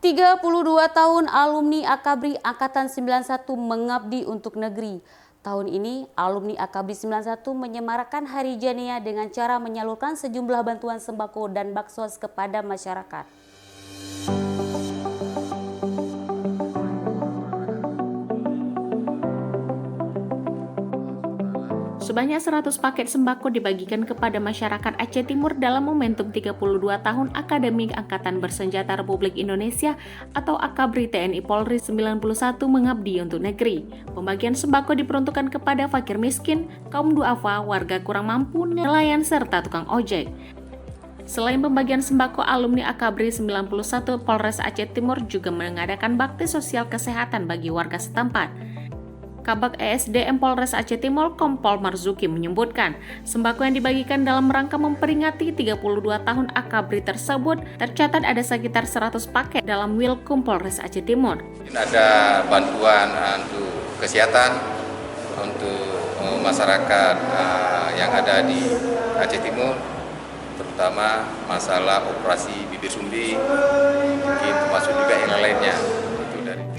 32 tahun alumni Akabri Angkatan 91 mengabdi untuk negeri. Tahun ini, alumni Akabri 91 menyemarakan Hari Jania dengan cara menyalurkan sejumlah bantuan sembako dan baksos kepada masyarakat. Sebanyak 100 paket sembako dibagikan kepada masyarakat Aceh Timur dalam momentum 32 tahun Akademi Angkatan Bersenjata Republik Indonesia atau Akabri TNI Polri 91 mengabdi untuk negeri. Pembagian sembako diperuntukkan kepada fakir miskin, kaum duafa, warga kurang mampu, nelayan, serta tukang ojek. Selain pembagian sembako, alumni Akabri 91 Polres Aceh Timur juga mengadakan bakti sosial kesehatan bagi warga setempat. Kabak ESDM Polres Aceh Timur Kompol Marzuki menyebutkan, sembako yang dibagikan dalam rangka memperingati 32 tahun Akabri tersebut tercatat ada sekitar 100 paket dalam Wilkum Polres Aceh Timur. Ada bantuan untuk kesehatan untuk masyarakat yang ada di Aceh Timur, terutama masalah operasi bibir sumbi, mungkin termasuk juga yang lainnya.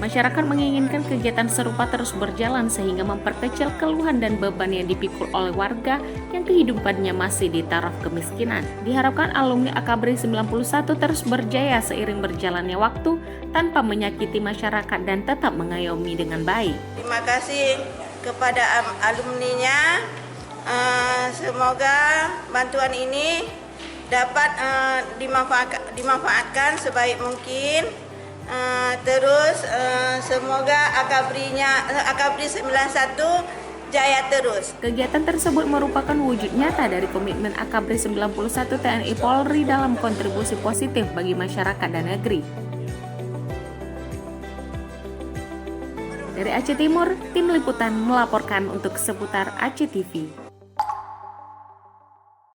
Masyarakat menginginkan kegiatan serupa terus berjalan sehingga memperkecil keluhan dan beban yang dipikul oleh warga yang kehidupannya masih di taraf kemiskinan. Diharapkan alumni Akabri 91 terus berjaya seiring berjalannya waktu tanpa menyakiti masyarakat dan tetap mengayomi dengan baik. Terima kasih kepada alumninya. Semoga bantuan ini dapat dimanfaatkan sebaik mungkin. Terus semoga Akabri 91 jaya terus. Kegiatan tersebut merupakan wujud nyata dari komitmen Akabri 91 TNI Polri dalam kontribusi positif bagi masyarakat dan negeri. Dari Aceh Timur, tim liputan melaporkan untuk seputar Aceh TV.